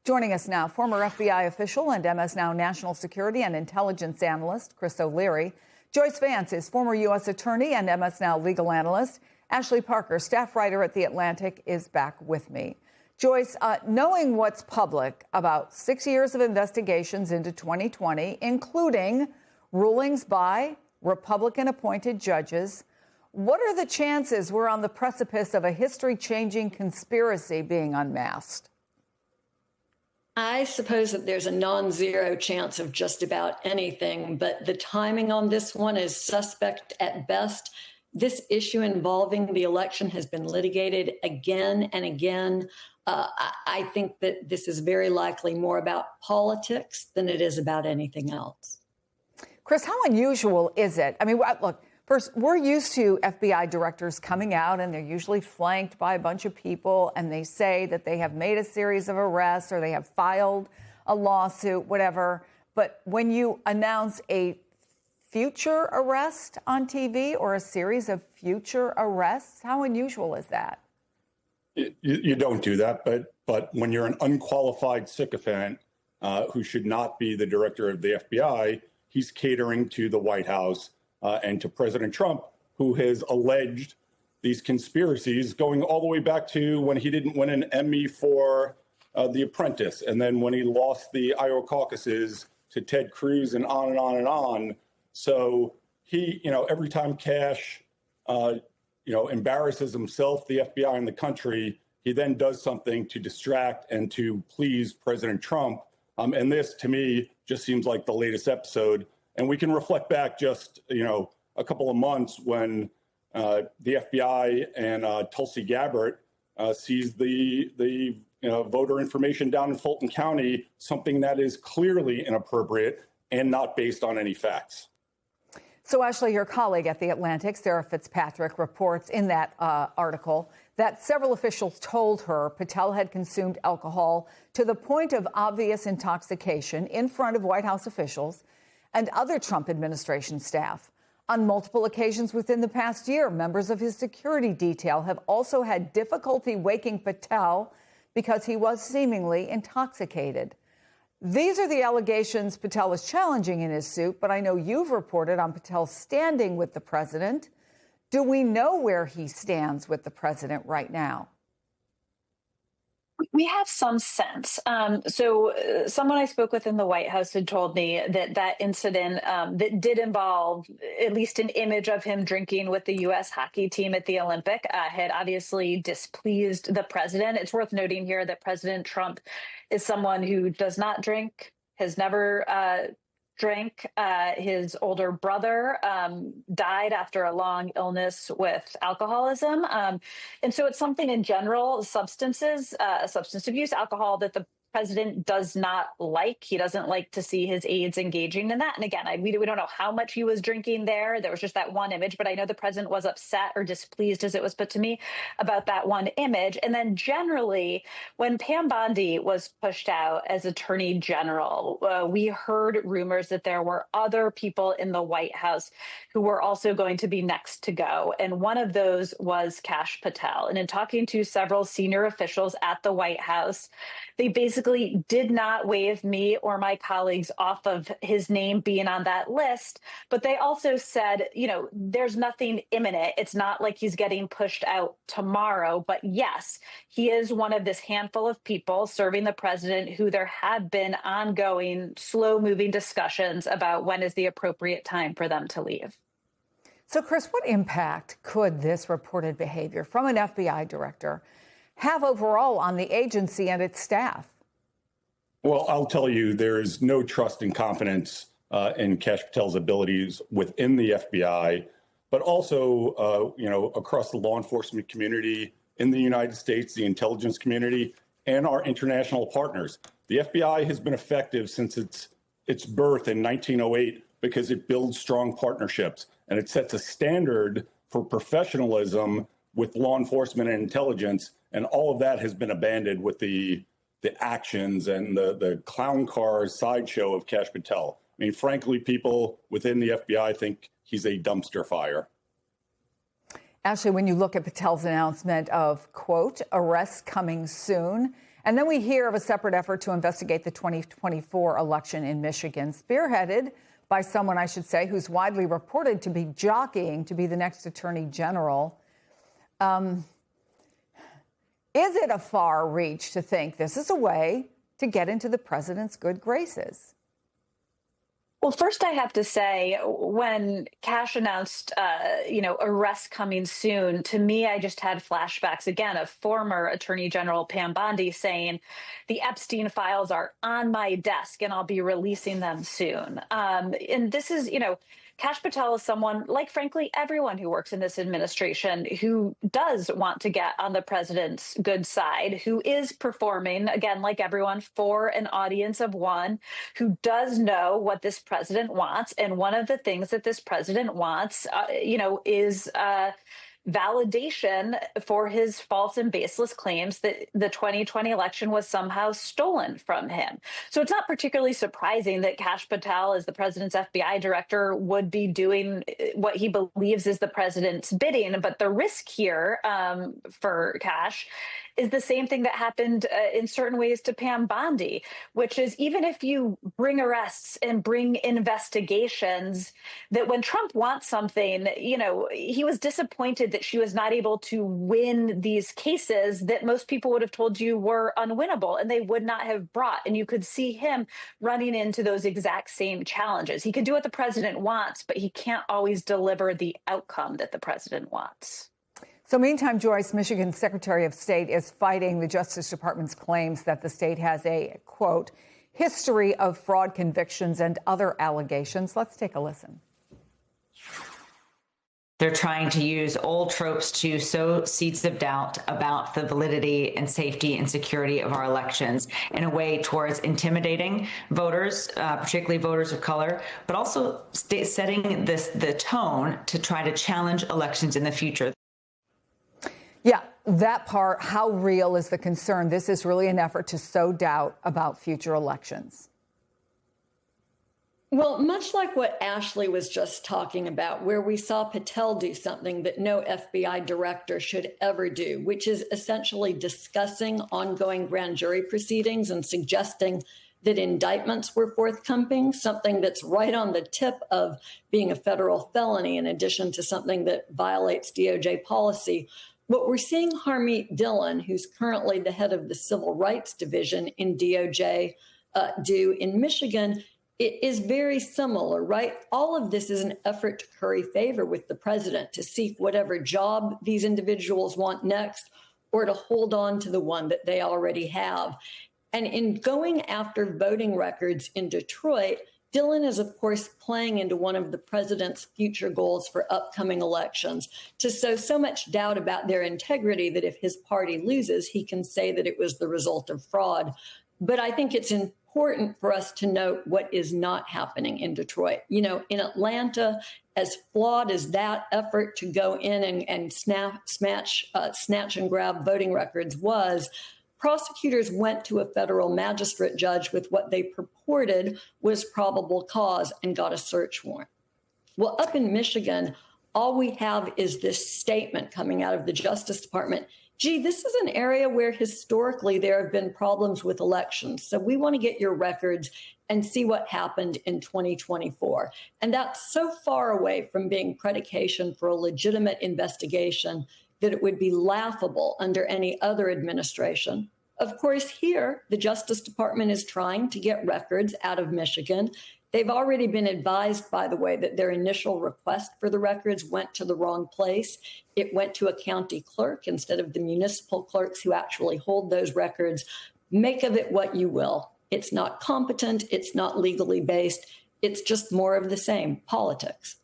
Joining us now, former FBI official and MS Now national security and intelligence analyst Chris O'Leary. Joyce Vance is former U.S. attorney and MS Now legal analyst. Ashley Parker, staff writer at The Atlantic, is back with me. Joyce, knowing what's public about 6 years of investigations into 2020, including rulings by Republican-appointed judges, what are the chances we're on the precipice of a history-changing conspiracy being unmasked? I suppose that there's a non-zero chance of just about anything, but the timing on this one is suspect at best. This issue involving the election has been litigated again and again. I think that this is very likely more about politics than it is about anything else. Chris, how unusual is it? I mean, look, first, we're used to FBI directors coming out, and they're usually flanked by a bunch of people, and they say that they have made a series of arrests or they have filed a lawsuit, whatever. But when you announce a future arrest on TV or a series of future arrests, how unusual is that? You don't do that, but when you're an unqualified sycophant who should not be the director of the FBI, he's catering to the White House and to President Trump, who has alleged these conspiracies going all the way back to when he didn't win an Emmy for The Apprentice, and then when he lost the Iowa caucuses to Ted Cruz, and on and on and on. So he, every time Kash, embarrasses himself, the FBI, and the country, he then does something to distract and to please President Trump. And this, to me, just seems like the latest episode. And we can reflect back just, a couple of months when the FBI and Tulsi Gabbard seized the voter information down in Fulton County, something that is clearly inappropriate and not based on any facts. So, Ashley, your colleague at The Atlantic, Sarah Fitzpatrick, reports in that article that several officials told her Patel had consumed alcohol to the point of obvious intoxication in front of White House officials and other Trump administration staff. On multiple occasions within the past year, members of his security detail have also had difficulty waking Patel because he was seemingly intoxicated. These are the allegations Patel is challenging in his suit, but I know you've reported on Patel's standing with the president. Do we know where he stands with the president right now? We have some sense. Someone I spoke with in the White House had told me that incident that did involve at least an image of him drinking with the U.S. hockey team at the Olympic had obviously displeased the president. It's worth noting here that President Trump is someone who does not drink, has never drank. His older brother died after a long illness with alcoholism. And so it's something in general, substance abuse, alcohol, that the president does not like. He doesn't like to see his aides engaging in that. And again, we don't know how much he was drinking there. There was just that one image, but I know the president was upset or displeased, as it was put to me, about that one image. And then generally, when Pam Bondi was pushed out as attorney general, we heard rumors that there were other people in the White House who were also going to be next to go. And one of those was Kash Patel. And in talking to several senior officials at the White House, they basically did not wave me or my colleagues off of his name being on that list. But they also said, there's nothing imminent. It's not like he's getting pushed out tomorrow. But yes, he is one of this handful of people serving the president who there have been ongoing, slow-moving discussions about when is the appropriate time for them to leave. So, Chris, what impact could this reported behavior from an FBI director have overall on the agency and its staff? Well, I'll tell you, there is no trust and confidence in Kash Patel's abilities within the FBI, but also, across the law enforcement community in the United States, the intelligence community, and our international partners. The FBI has been effective since its birth in 1908 because it builds strong partnerships and it sets a standard for professionalism with law enforcement and intelligence. And all of that has been abandoned with the actions and the clown car sideshow of Kash Patel. I mean, frankly, people within the FBI think he's a dumpster fire. Ashley, when you look at Patel's announcement of, quote, arrests coming soon, And then we hear of a separate effort to investigate the 2024 election in Michigan, spearheaded by someone, I should say, who's widely reported to be jockeying to be the next attorney general. Is it a far reach to think this is a way to get into the president's good graces? Well, first, I have to say, when Kash announced, arrests coming soon, to me, I just had flashbacks again of former Attorney General Pam Bondi saying, the Epstein files are on my desk and I'll be releasing them soon. And this is, Kash Patel is someone, like, frankly, everyone who works in this administration who does want to get on the president's good side, who is performing, again, like everyone, for an audience of one, who does know what this president wants. And one of the things that this president wants, is validation for his false and baseless claims that the 2020 election was somehow stolen from him. So it's not particularly surprising that Kash Patel, as the president's FBI director, would be doing what he believes is the president's bidding. But the risk here for Kash is the same thing that happened in certain ways to Pam Bondi, which is, even if you bring arrests and bring investigations, that when Trump wants something, he was disappointed that she was not able to win these cases that most people would have told you were unwinnable and they would not have brought. And you could see him running into those exact same challenges. He can do what the president wants, but he can't always deliver the outcome that the president wants. So meantime, Joyce, Michigan's Secretary of State is fighting the Justice Department's claims that the state has a, quote, history of fraud convictions and other allegations. Let's take a listen. They're trying to use old tropes to sow seeds of doubt about the validity and safety and security of our elections in a way towards intimidating voters, particularly voters of color, but also setting the tone to try to challenge elections in the future. Yeah, that part, how real is the concern? This is really an effort to sow doubt about future elections. Well, much like what Ashley was just talking about, where we saw Patel do something that no FBI director should ever do, which is essentially discussing ongoing grand jury proceedings and suggesting that indictments were forthcoming, something that's right on the tip of being a federal felony, in addition to something that violates DOJ policy. What we're seeing Harmeet Dillon, who's currently the head of the Civil Rights Division in DOJ, do in Michigan, it is very similar, right? All of this is an effort to curry favor with the president, to seek whatever job these individuals want next, or to hold on to the one that they already have. And in going after voting records in Detroit, Dillon is, of course, playing into one of the president's future goals for upcoming elections, to sow so much doubt about their integrity that if his party loses, he can say that it was the result of fraud. But I think it's important for us to note what is not happening in Detroit. In Atlanta, as flawed as that effort to go in and snatch and grab voting records was, prosecutors went to a federal magistrate judge with what they purported was probable cause and got a search warrant. Well, up in Michigan, all we have is this statement coming out of the Justice Department. Gee, this is an area where historically there have been problems with elections. So we want to get your records and see what happened in 2024. And that's so far away from being predication for a legitimate investigation that it would be laughable under any other administration. Of course, here, the Justice Department is trying to get records out of Michigan. They've already been advised, by the way, that their initial request for the records went to the wrong place. It went to a county clerk instead of the municipal clerks who actually hold those records. Make of it what you will. It's not competent. It's not legally based. It's just more of the same, politics.